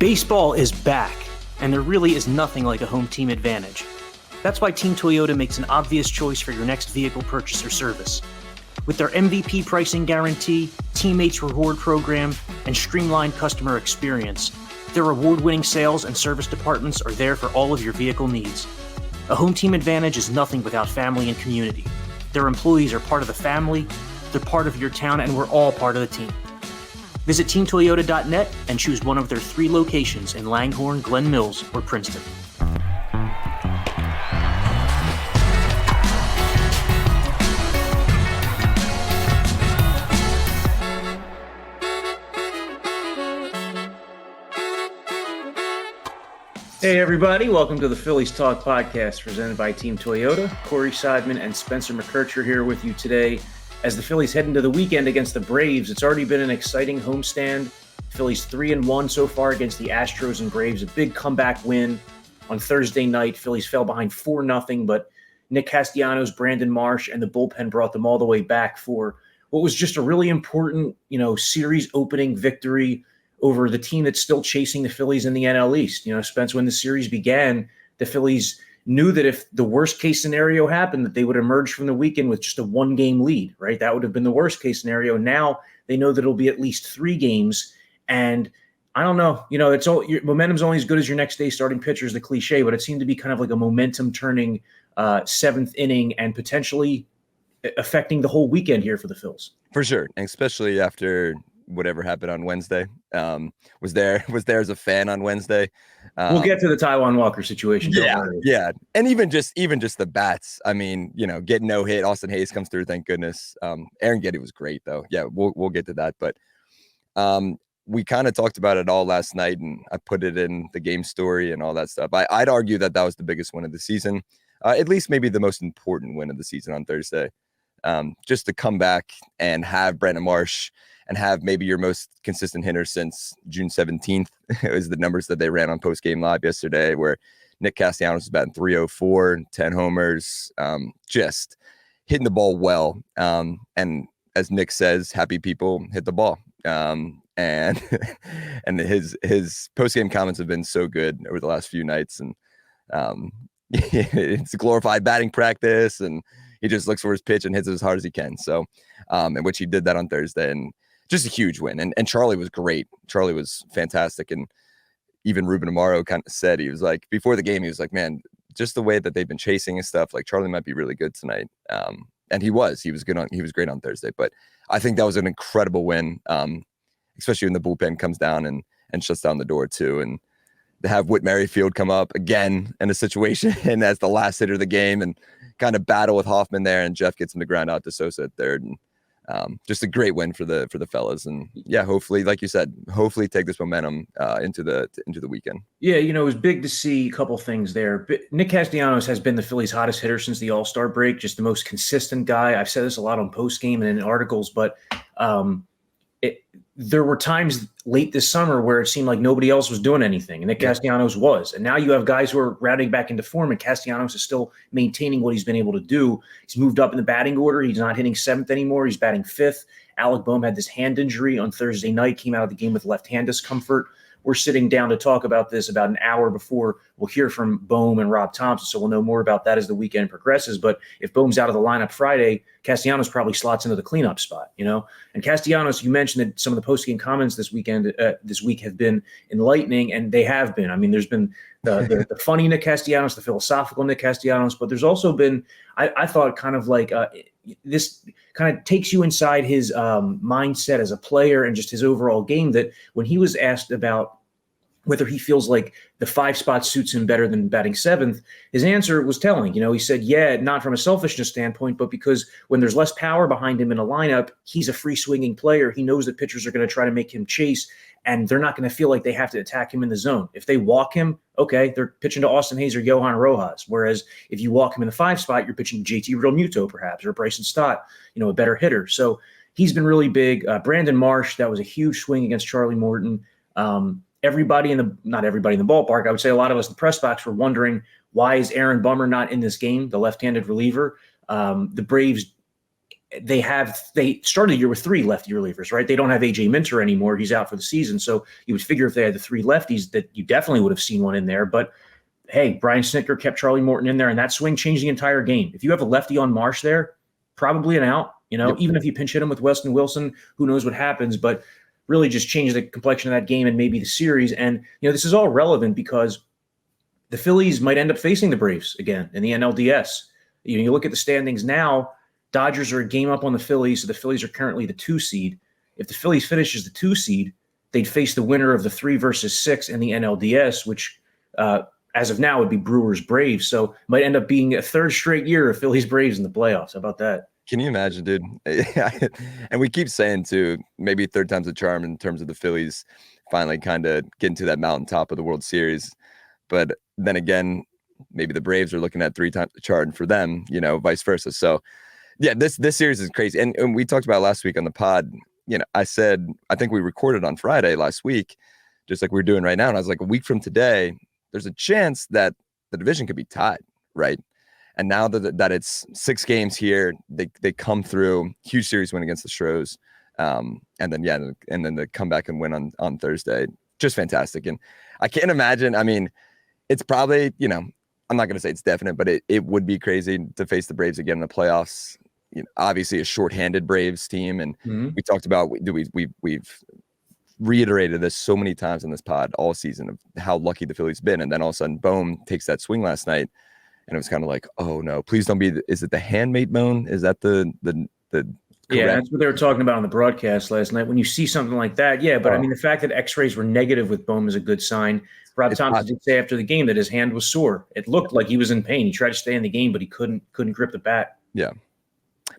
Baseball is back, and there really is nothing like a home team advantage. That's why Team Toyota makes an obvious choice for your next vehicle purchase or service. With their MVP pricing guarantee, teammates reward program, and streamlined customer experience, their award-winning sales and service departments are there for all of your vehicle needs. A home team advantage is nothing without family and community. Their employees are part of the family, they're part of your town, and we're all part of the team. Visit teamtoyota.net and choose one of their 3 locations in Langhorne, Glen Mills, or Princeton. Hey everybody, welcome to the Phillies Talk Podcast presented by Team Toyota. Corey Seidman and Spencer McKercher here with you today. As the Phillies head into the weekend against the Braves, it's already been an exciting homestand. Phillies 3-1 so far against the Astros and Braves. A big comeback win on Thursday night. Phillies fell behind 4-0, but Nick Castellanos, Brandon Marsh, and the bullpen brought them all the way back for what was just a really important, series opening victory over the team that's still chasing the Phillies in the NL East. Spence, when the series began, the Phillies knew that if the worst case scenario happened, that they would emerge from the weekend with just a 1-game lead, right? That would have been the worst case scenario. Now they know that it'll be at least 3 games. And I don't know, it's all your momentum's only as good as your next day starting pitcher is the cliche, but it seemed to be kind of like a momentum turning 7th inning and potentially affecting the whole weekend here for the Phils. For sure. And especially after whatever happened on Wednesday. Was there as a fan on Wednesday. We'll get to the Taijuan Walker situation. Yeah. And even just the bats. I mean, getting no hit. Austin Hayes comes through, thank goodness. Aaron Getty was great though. Yeah, we'll get to that. But we kind of talked about it all last night, and I put it in the game story and all that stuff. I'd argue that was the biggest win of the season, at least maybe the most important win of the season on Thursday. Just to come back and have Brandon Marsh and have maybe your most consistent hitter since June 17th. It was the numbers that they ran on Post Game Live yesterday, where Nick Castellanos was batting .304, 10 homers, just hitting the ball well. And as Nick says, happy people hit the ball. And his post game comments have been so good over the last few nights, and it's a glorified batting practice, and he just looks for his pitch and hits it as hard as he can. So, in which he did that on Thursday, and just a huge win. And Charlie was great. Charlie was fantastic. And even Ruben Amaro kind of said, he was like, before the game, he was like, man, just the way that they've been chasing and stuff, like Charlie might be really good tonight. And he was great on Thursday. But I think that was an incredible win, especially when the bullpen comes down and shuts down the door too. And to have Whit Merrifield come up again in a situation and as the last hitter of the game and kind of battle with Hoffman there, and Jeff gets him to ground out to Sosa at third. And just a great win for the fellas. And yeah, hopefully, like you said, take this momentum into the weekend. Yeah, it was big to see a couple things there. Nick Castellanos has been the Phillies' hottest hitter since the All-Star break, just the most consistent guy. I've said this a lot on post-game and in articles, but there were times late this summer where it seemed like nobody else was doing anything, and Nick Castellanos was. And now you have guys who are rounding back into form, and Castellanos is still maintaining what he's been able to do. He's moved up in the batting order. He's not hitting 7th anymore. He's batting 5th. Alec Boehm had this hand injury on Thursday night, came out of the game with left hand discomfort. We're sitting down to talk about this about an hour before we'll hear from Boehm and Rob Thompson, so we'll know more about that as the weekend progresses. But if Boehm's out of the lineup Friday, Castellanos probably slots into the cleanup spot, And Castellanos, you mentioned that some of the post-game comments this week have been enlightening, and they have been. I mean, there's been the funny Nick Castellanos, the philosophical Nick Castellanos, but there's also been, I thought, kind of like this kind of takes you inside his mindset as a player and just his overall game, that when he was asked about whether he feels like the 5 spot suits him better than batting 7th, his answer was telling. He said, yeah, not from a selfishness standpoint, but because when there's less power behind him in a lineup, he's a free swinging player. He knows that pitchers are going to try to make him chase, and they're not going to feel like they have to attack him in the zone. If they walk him, okay, they're pitching to Austin Hayes or Johan Rojas. Whereas if you walk him in the 5 spot, you're pitching to JT Realmuto perhaps, or Bryson Stott, a better hitter. So he's been really big. Brandon Marsh, that was a huge swing against Charlie Morton. Not everybody in the ballpark, I would say a lot of us in the press box were wondering, why is Aaron Bummer not in this game, the left-handed reliever? The Braves they started the year with 3 lefty relievers, right? They don't have AJ Minter anymore. He's out for the season. So you would figure if they had the 3 lefties that you definitely would have seen one in there. But hey, Brian Snitker kept Charlie Morton in there, and that swing changed the entire game. If you have a lefty on Marsh there, probably an out, even if you pinch hit him with Weston Wilson, who knows what happens, but really just changed the complexion of that game and maybe the series. And, this is all relevant because the Phillies might end up facing the Braves again in the NLDS. You look at the standings now, Dodgers are a game up on the Phillies, so the Phillies are currently the 2 seed. If the Phillies finishes the 2 seed, they'd face the winner of the 3 versus 6 in the NLDS, which as of now would be Brewers Braves. So might end up being a 3rd straight year of Phillies Braves in the playoffs. How about that? Can you imagine, dude? And we keep saying too, maybe 3rd time's a charm in terms of the Phillies finally kind of getting to that mountaintop of the World Series. But then again, maybe the Braves are looking at 3 times the charm for them, vice versa. So yeah, this series is crazy. And we talked about last week on the pod, I said, I think we recorded on Friday last week, just like we're doing right now. And I was like, a week from today, there's a chance that the division could be tied, right? And now that it's 6 games here, they come through, huge series win against the Stros, and then they come back and win on Thursday. Just fantastic. And I can't imagine. I mean, it's probably, I'm not going to say it's definite, but it would be crazy to face the Braves again in the playoffs. Obviously a shorthanded Braves team, and we talked about we've reiterated this so many times in this pod all season of how lucky the Phillies been, and then all of a sudden, boom, takes that swing last night, and it was kind of like, oh no, please don't be. Is it the handmade moan? Is that the yeah, that's what they were talking about on the broadcast last night. When you see something like that, yeah, but I mean, the fact that X-rays were negative with Bohm is a good sign. Rob Thompson did say after the game that his hand was sore. It looked like he was in pain. He tried to stay in the game, but he couldn't grip the bat. Yeah,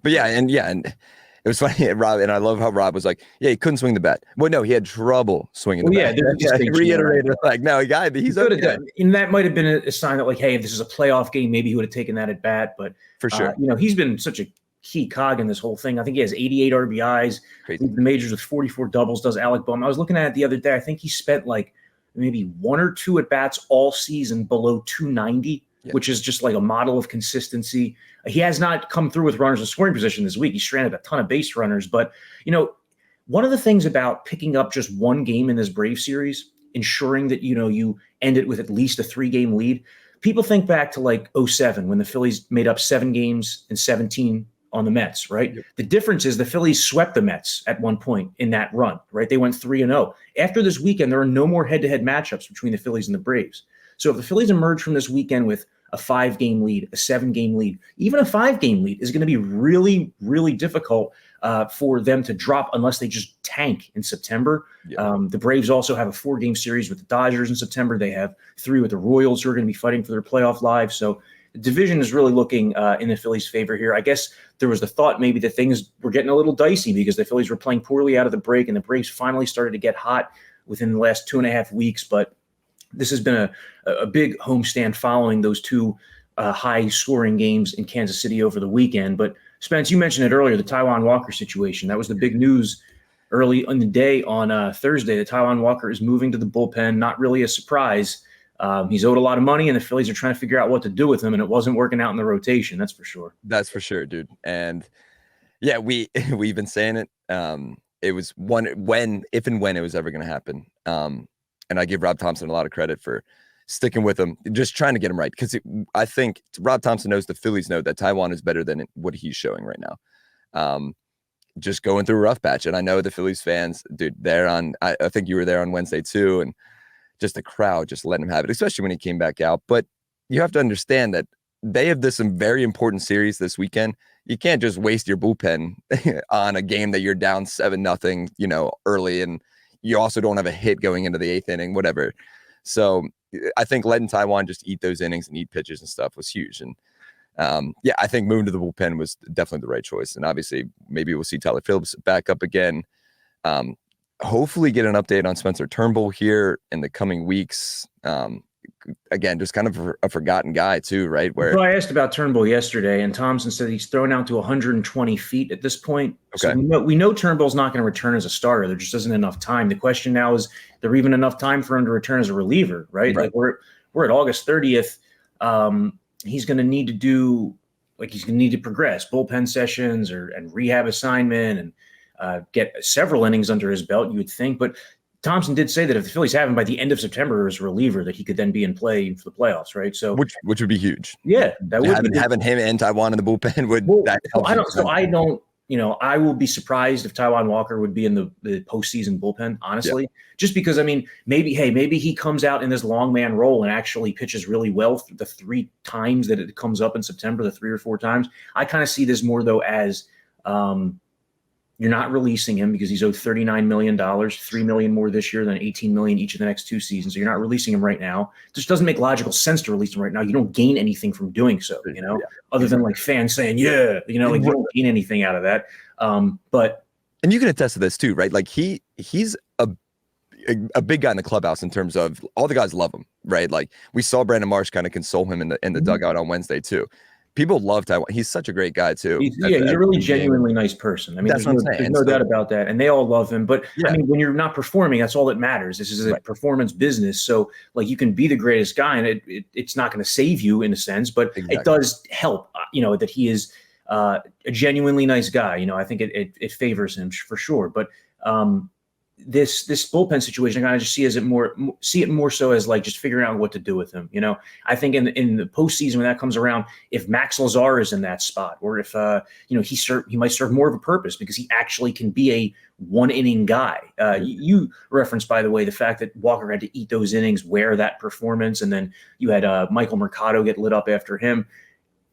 but and it was funny, Rob, and I love how Rob was like, yeah, he couldn't swing the bat. Well, no, he had trouble swinging the bat. He reiterated, like, no, he's okay. And that might have been a sign that, like, hey, if this is a playoff game, maybe he would have taken that at bat. But for sure, he's been such a key cog in this whole thing. I think he has 88 RBIs, the majors with 44 doubles, does Alec Bohm. I was looking at it the other day. I think he spent like maybe 1 or 2 at-bats all season below 290. Which is just like a model of consistency. He has not come through with runners in scoring position this week. He stranded a ton of base runners. But, one of the things about picking up just 1 game in this Brave series, ensuring that, you end it with at least a 3-game lead, people think back to like 2007 when the Phillies made up 7 games and 17 on the Mets, right? Yep. The difference is the Phillies swept the Mets at one point in that run, right? They went 3-0. After this weekend, there are no more head-to-head matchups between the Phillies and the Braves. So if the Phillies emerge from this weekend with a 5-game lead, a 7-game lead, even a 5-game lead is going to be really, really difficult for them to drop unless they just tank in September. Yeah. The Braves also have a 4-game series with the Dodgers in September. They have 3 with the Royals, who are going to be fighting for their playoff lives. So the division is really looking in the Phillies' favor here. I guess there was the thought maybe that things were getting a little dicey because the Phillies were playing poorly out of the break, and the Braves finally started to get hot within the last 2.5 weeks. But this has been a big homestand following those 2 high-scoring games in Kansas City over the weekend. But, Spence, you mentioned it earlier, the Taijuan Walker situation. That was the big news early in the day on Thursday. That Taijuan Walker is moving to the bullpen. Not really a surprise. He's owed a lot of money, and the Phillies are trying to figure out what to do with him, and it wasn't working out in the rotation. That's for sure. That's for sure, dude. And, yeah, we've been saying it. It was if and when it was ever going to happen. And I give Rob Thompson a lot of credit for sticking with him, just trying to get him right. Because I think Rob Thompson knows, the Phillies know that Taijuan is better than what he's showing right now. Just going through a rough patch. And I know the Phillies fans, dude, I think you were there on Wednesday too. And just the crowd just letting him have it, especially when he came back out. But you have to understand that they have some very important series this weekend. You can't just waste your bullpen on a game that you're down 7-0, early, and you also don't have a hit going into the 8th inning, whatever. So I think letting Taijuan just eat those innings and eat pitches and stuff was huge. And I think moving to the bullpen was definitely the right choice. And obviously, maybe we'll see Tyler Phillips back up again. Hopefully get an update on Spencer Turnbull here in the coming weeks. Again, just kind of a forgotten guy too, right? Well, I asked about Turnbull yesterday, and Thompson said he's thrown out to 120 feet at this point. Okay. So we know Turnbull's not going to return as a starter. There just isn't enough time. The question now is, there even enough time for him to return as a reliever, right? Like we're at August 30th. He's going to need to do like he's going to need to progress bullpen sessions and rehab assignment and get several innings under his belt, you would think. But Thompson did say that if the Phillies have him by the end of September as a reliever, that he could then be in play for the playoffs, right? So which would be huge. Yeah, that would having him and Taijuan in the bullpen would that help. I don't. I will be surprised if Taijuan Walker would be in the postseason bullpen, honestly, just because, maybe he comes out in this long man role and actually pitches really well the 3 times that it comes up in September, the 3 or 4 times. I kind of see this more, though, as you're not releasing him because he's owed $39 million, $3 million more this year than $18 million each of the next 2 seasons. So you're not releasing him right now. It just doesn't make logical sense to release him right now. You don't gain anything from doing so, other than like fans saying, you don't gain anything out of that. And you can attest to this too, right? Like he's a big guy in the clubhouse in terms of all the guys love him, right? Like we saw Brandon Marsh kind of console him in the dugout on Wednesday too. People love Taijuan. He's such a great guy too. He's a really genuinely nice person. That's what I'm saying. There's no doubt about that, and they all love him. But when you're not performing, that's all that matters. This is a performance business, so like you can be the greatest guy, and it's not going to save you in a sense, but it does help. That he is a genuinely nice guy. I think it favors him for sure. But this bullpen situation, I kind of just see it more so as like just figuring out what to do with him. I think in the postseason when that comes around, if Max Lazar is in that spot, or if he might serve more of a purpose because he actually can be a 1-inning guy. You referenced, by the way, the fact that Walker had to eat those innings, wear that performance, and then you had Michael Mercado get lit up after him.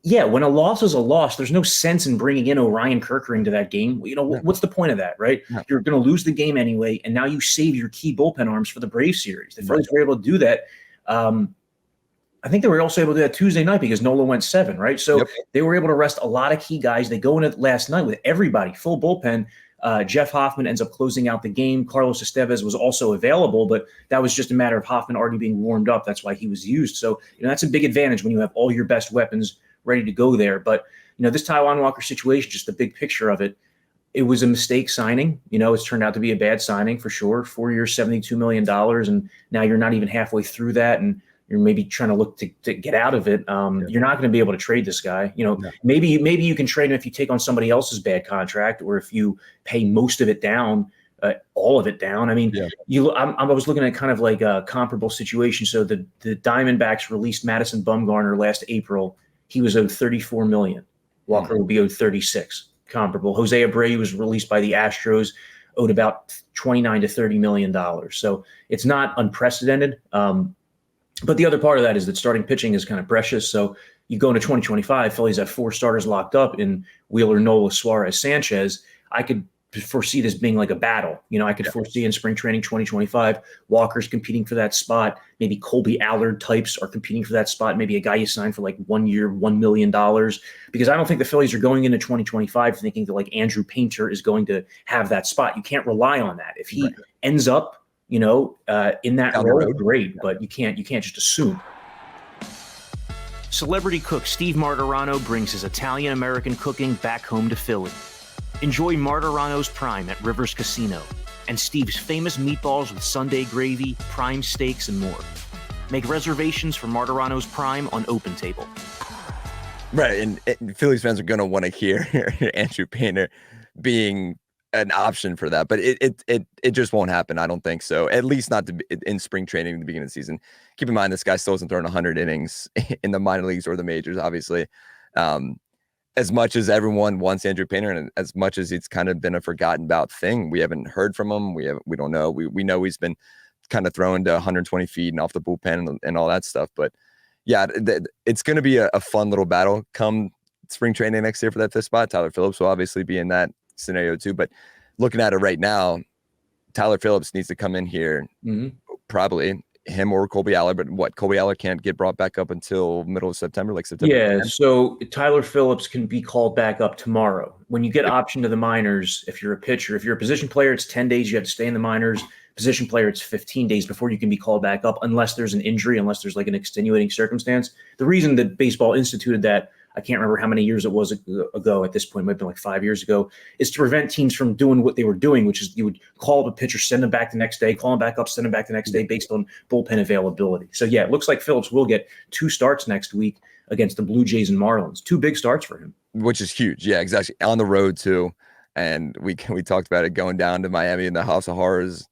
Yeah, when a loss is a loss, there's no sense in bringing in Orion Kirker into that game. What's the point of that, right? No. You're going to lose the game anyway, and now you save your key bullpen arms for the Braves series. The Phillies were able to do that. I think they were also able to do that Tuesday night because Nola went 7, right? So they were able to rest a lot of key guys. They go in it last night with everybody, full bullpen. Jeff Hoffman ends up closing out the game. Carlos Estevez was also available, but that was just a matter of Hoffman already being warmed up. That's why he was used. So that's a big advantage when you have all your best weapons ready to go there. But, this Taijuan Walker situation, just the big picture of it, it was a mistake signing. It's turned out to be a bad signing for sure. 4 years, $72 million. And now you're not even halfway through that. And you're maybe trying to look to get out of it. You're not going to be able to trade this guy. Maybe you can trade him if you take on somebody else's bad contract or if you pay most of it down, all of it down. I was looking at kind of like a comparable situation. So the Diamondbacks released Madison Bumgarner last April. He was owed $34 million. Walker will be owed $36. Comparable. Jose Abreu was released by the Astros, owed about $29 to $30 million. So it's not unprecedented. But the other part of that is that starting pitching is kind of precious. So you go into 2025, Phillies have 4 starters locked up in Wheeler, Nola, Suarez, Sanchez. I could foresee this being like a battle. I could foresee in spring training 2025, Walker's competing for that spot. Maybe Colby Allard types are competing for that spot. Maybe a guy you signed for like 1 year, $1 million. Because I don't think the Phillies are going into 2025 thinking that like Andrew Painter is going to have that spot. You can't rely on that. If he ends up, in that role, great. But you can't just assume. Celebrity cook Steve Martirano brings his Italian-American cooking back home to Philly. Enjoy Martirano's Prime at Rivers Casino and Steve's famous meatballs with Sunday gravy, prime steaks, and more. Make reservations for Martirano's Prime on OpenTable. Right, and Phillies fans are going to want to hear Andrew Painter being an option for that, but it just won't happen. I don't think so. At least not in spring training at the beginning of the season. Keep in mind, this guy still hasn't thrown 100 innings in the minor leagues or the majors, obviously. As much as everyone wants Andrew Painter and as much as it's kind of been a forgotten about thing, we haven't heard from him. We don't know. We know he's been kind of thrown to 120 feet and off the bullpen and all that stuff. But yeah, it's going to be a fun little battle come spring training next year for that 5th spot. Tyler Phillips will obviously be in that scenario too. But looking at it right now, Tyler Phillips needs to come in here, probably him or Colby Allard, but Colby Allard can't get brought back up until middle of September, like September. Yeah, 10th. So Tyler Phillips can be called back up tomorrow. When you get optioned to the minors, if you're a pitcher, if you're a position player, it's 10 days you have to stay in the minors. Position player, it's 15 days before you can be called back up unless there's an injury, unless there's like an extenuating circumstance. The reason that baseball instituted that I can't remember how many years it was ago at this point, it might have been like 5 years ago, is to prevent teams from doing what they were doing, which is you would call up a pitcher, send them back the next day, call them back up, send them back the next day based on bullpen availability. So, yeah, it looks like Phillips will get 2 starts next week against the Blue Jays and Marlins. 2 big starts for him. Which is huge. Yeah, exactly. On the road, too. And we talked about it going down to Miami in the House of Horrors.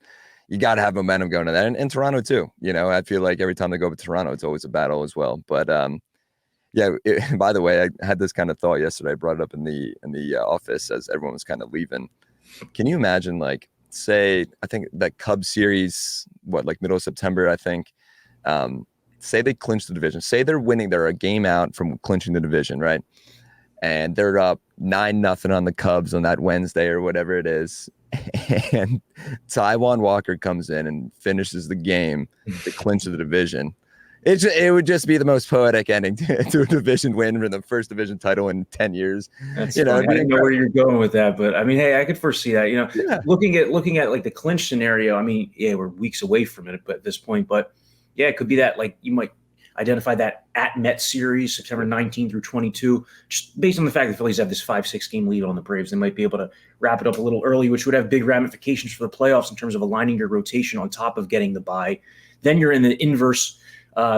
You got to have momentum going to that. And Toronto, too. You know, I feel like every time they go to Toronto, it's always a battle as well. But, by the way, I had this kind of thought yesterday. I brought it up in the office as everyone was kind of leaving. Can you imagine, like, say, I think that Cubs series, middle of September, I think, say they clinch the division. Say they're winning. They're a game out from clinching the division, right? And they're up 9-0 on the Cubs on that Wednesday or whatever it is. And Taijuan Walker comes in and finishes the game to clinch the division. It would just be the most poetic ending to a division win for the first division title in 10 years. That's I didn't know where you're going with that, but I mean, hey, I could foresee that. Looking at like the clinch scenario. I mean, yeah, we're weeks away from it at this point, but yeah, it could be that like you might identify that at Mets series, September 19 through 22, just based on the fact that the Phillies have this 5-6 game lead on the Braves. They might be able to wrap it up a little early, which would have big ramifications for the playoffs in terms of aligning your rotation on top of getting the bye. Then you're in the inverse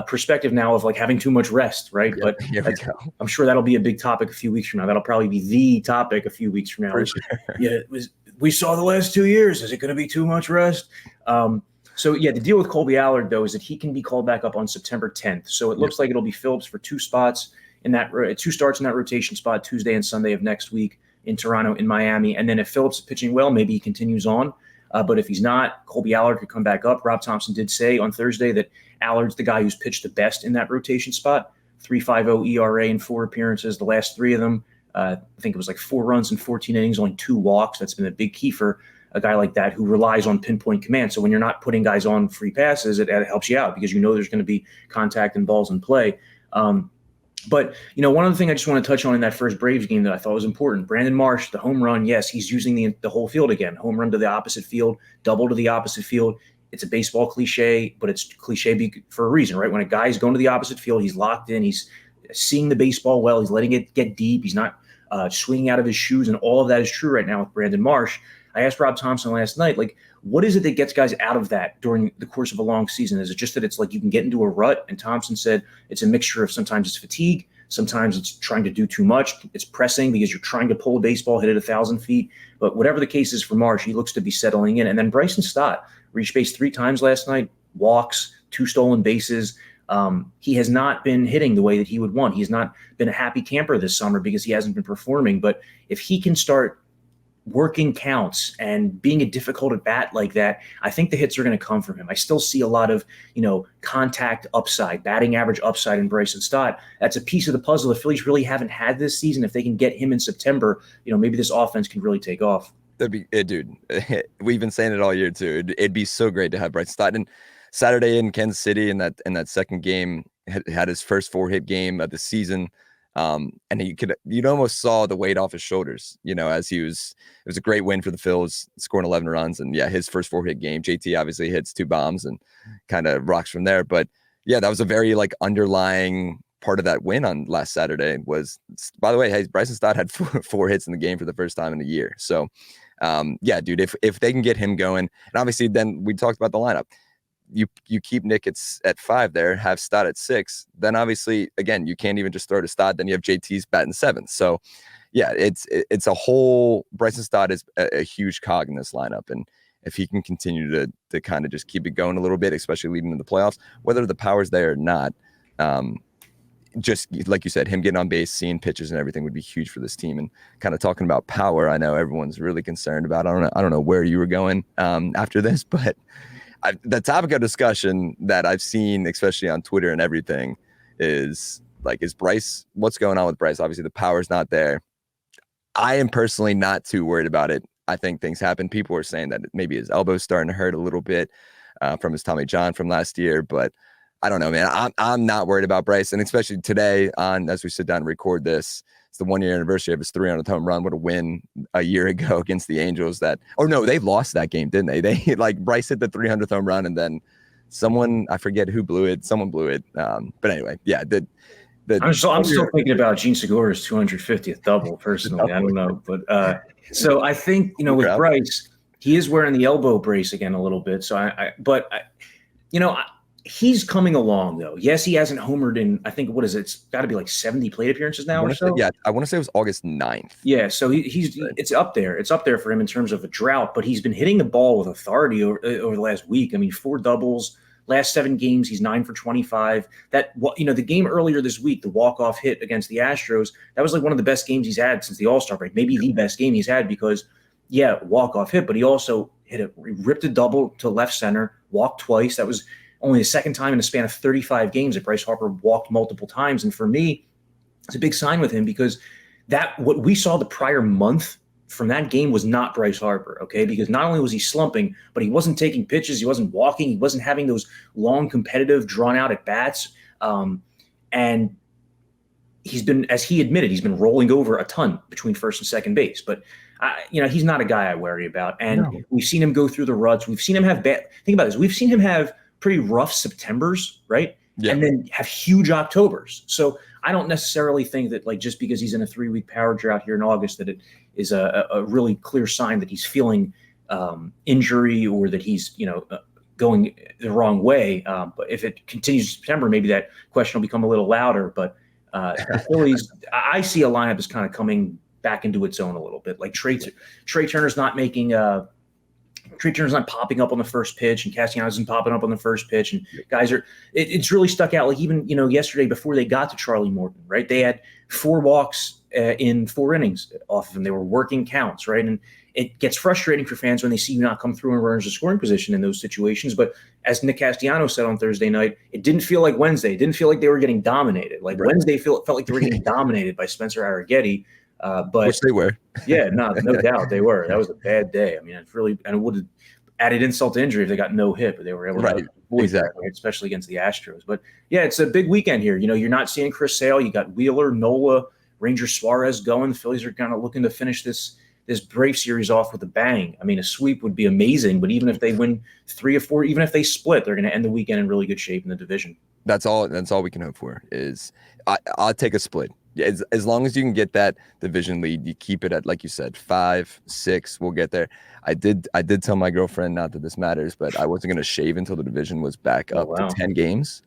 perspective now of like having too much rest, right? Yep, but I'm sure that'll be a big topic a few weeks from now. That'll probably be the topic a few weeks from now. For sure. Yeah, we saw the last 2 years. Is it going to be too much rest? So, yeah, the deal with Colby Allard, though, is that he can be called back up on September 10th. So it looks like it'll be Phillips for 2 spots in that 2 starts in that rotation spot Tuesday and Sunday of next week in Toronto, in Miami. And then if Phillips is pitching well, maybe he continues on. But if he's not, Colby Allard could come back up. Rob Thompson did say on Thursday that Allard's the guy who's pitched the best in that rotation spot. 3.50 ERA in 4 appearances. The last 3 of them, I think it was like 4 runs in 14 innings, only 2 walks. That's been a big key for a guy like that who relies on pinpoint command. So when you're not putting guys on free passes, it helps you out because you know there's going to be contact and balls in play. But, one other thing I just want to touch on in that first Braves game that I thought was important, Brandon Marsh, the home run, yes, he's using the whole field again. Home run to the opposite field, double to the opposite field. It's a baseball cliche, but it's cliche for a reason, right? When a guy's going to the opposite field, he's locked in, he's seeing the baseball well, he's letting it get deep, he's not swinging out of his shoes, and all of that is true right now with Brandon Marsh. I asked Rob Thompson last night, like, what is it that gets guys out of that during the course of a long season? Is it just that it's like you can get into a rut? And Thompson said it's a mixture of sometimes it's fatigue, sometimes it's trying to do too much, it's pressing because you're trying to pull a baseball, hit it 1,000 feet. But whatever the case is for Marsh, he looks to be settling in. And then Bryson Stott reached base 3 times last night, walks, 2 stolen bases. He has not been hitting the way that he would want. He's not been a happy camper this summer because he hasn't been performing. But if he can start working counts and being a difficult at bat like that, I think the hits are going to come from him. I still see a lot of, contact upside, batting average upside in Bryson Stott. That's a piece of the puzzle the Phillies really haven't had this season. If they can get him in September, maybe this offense can really take off. That'd be it, dude. We've been saying it all year too. It'd be so great to have Bryson Stott. And Saturday in Kansas City in that second game had his first 4-hit game of the season. And you'd almost saw the weight off his shoulders, as it was a great win for the Phils, scoring 11 runs. And yeah, his first 4-hit game, JT obviously hits 2 bombs and kind of rocks from there. But yeah, that was a very underlying part of that win on last Saturday was, by the way, hey, Bryson Stott had 4 hits in the game for the first time in a year. So yeah, dude, if they can get him going, and obviously then we talked about the lineup. You keep Nick at 5 there, have Stott at 6. Then obviously, again, you can't even just throw to Stott. Then you have JT's batting 7th. So, yeah, it's a whole. Bryson Stott is a huge cog in this lineup, and if he can continue to kind of just keep it going a little bit, especially leading into the playoffs, whether the power's there or not, just like you said, him getting on base, seeing pitches and everything would be huge for this team. And kind of talking about power, I know everyone's really concerned about. I don't know where you were going after this, but. The topic of discussion that I've seen, especially on Twitter and everything, is Bryce, what's going on with Bryce? Obviously, the power's not there. I am personally not too worried about it. I think things happen. People are saying that maybe his elbow's starting to hurt a little bit from his Tommy John from last year, but I don't know, man. I'm not worried about Bryce, and especially today as we sit down and record this, it's the 1-year anniversary of his 300th home run. What a win a year ago against the Angels. They lost that game, didn't they? They Bryce hit the 300th home run, and then someone, I forget who blew it. Someone blew it. But anyway, yeah, the I'm still thinking about Gene Segura's 250th double personally. I don't know, but so I think with Bryce, he is wearing the elbow brace again a little bit. So he's coming along though. Yes, he hasn't homered in, I think, what is it? It's got to be like 70 plate appearances now or so. I want to say it was August 9th. Yeah, so it's up there. It's up there for him in terms of a drought, but he's been hitting the ball with authority over the last week. I mean, 4 doubles, last 7 games, he's 9 for 25. The game earlier this week, the walk-off hit against the Astros, that was like one of the best games he's had since the All-Star break, maybe the best game he's had because, walk-off hit, but he also ripped a double to left center, walked twice. That was only the second time in a span of 35 games that Bryce Harper walked multiple times. And for me, it's a big sign with him because what we saw the prior month from that game was not Bryce Harper, okay? Because not only was he slumping, but he wasn't taking pitches, he wasn't walking, he wasn't having those long, competitive, drawn-out at-bats. And he's been, as he admitted, he's been rolling over a ton between first and second base. But he's not a guy I worry about. And we've seen him go through the ruts. We've seen him have think about this. We've seen him have pretty rough Septembers, right? Yeah. And then have huge Octobers. So I don't necessarily think that just because he's in a 3-week power drought here in August that it is a really clear sign that he's feeling injury or that he's going the wrong way. But if it continues in September, maybe that question will become a little louder. But the Phillies, I see a lineup is kind of coming back into its own a little bit. Like Trey Turner's not making Trey Turner's not popping up on the first pitch, and Castellanos isn't popping up on the first pitch, and guys are. It's really stuck out. Like even yesterday before they got to Charlie Morton, right? They had 4 walks in 4 innings off of him. They were working counts, right? And it gets frustrating for fans when they see you not come through and runners in scoring position in those situations. But as Nick Castellanos said on Thursday night, it didn't feel like Wednesday. It didn't feel like they were getting dominated. Like Wednesday felt like they were getting dominated by Spencer Arrighetti. But which they were. Yeah, no doubt they were. That was a bad day. I mean, it would have added insult to injury if they got no hit, but they were able to avoid that, right? Especially against the Astros. But yeah, it's a big weekend here. You're not seeing Chris Sale. You got Wheeler, Nola, Ranger Suarez going. The Phillies are kind of looking to finish this Brave series off with a bang. I mean, a sweep would be amazing, but even if they win 3 or 4, even if they split, they're going to end the weekend in really good shape in the division. That's all we can hope for is I'll take a split. As long as you can get that division lead, you keep it at, like you said, 5, 6, we'll get there. I did tell my girlfriend, not that this matters, but I wasn't going to shave until the division was back up to 10 games.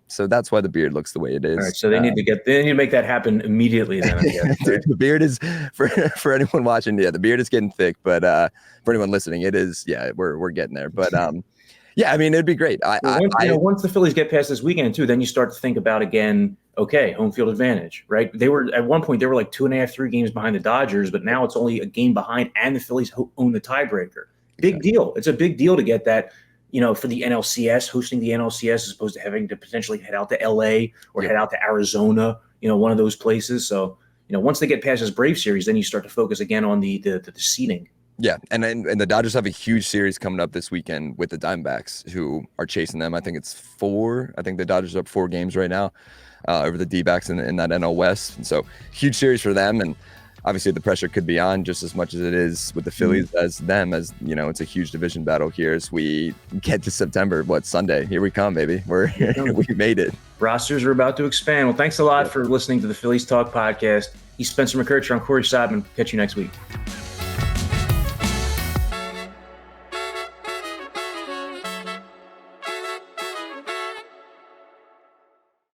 So that's why the beard looks the way it is. All right, so they need to make that happen immediately then, I guess. The beard is, for anyone watching, the beard is getting thick, but for anyone listening, it is, we're getting there. But yeah, I mean, it'd be great. Once the Phillies get past this weekend too, then you start to think about again, okay, home field advantage, right? They were at one point, they were like 2.5, 3 games behind the Dodgers, but now it's only a game behind and the Phillies own the tiebreaker. Big deal. It's a big deal to get that, for the NLCS, hosting the NLCS as opposed to having to potentially head out to LA or head out to Arizona, one of those places. So, once they get past this Brave series, then you start to focus again on the seeding. Yeah, and the Dodgers have a huge series coming up this weekend with the Diamondbacks, who are chasing them. I think it's 4. I think the Dodgers are up 4 games right now over the D-backs in that NL West. And so huge series for them. And obviously the pressure could be on just as much as it is with the Phillies as them, as it's a huge division battle here as we get to September. Sunday? Here we come, baby. We made it. Rosters are about to expand. Well, thanks a lot for listening to the Phillies Talk Podcast. He's Spencer McKercher. I'm Corey Seidman. Catch you next week.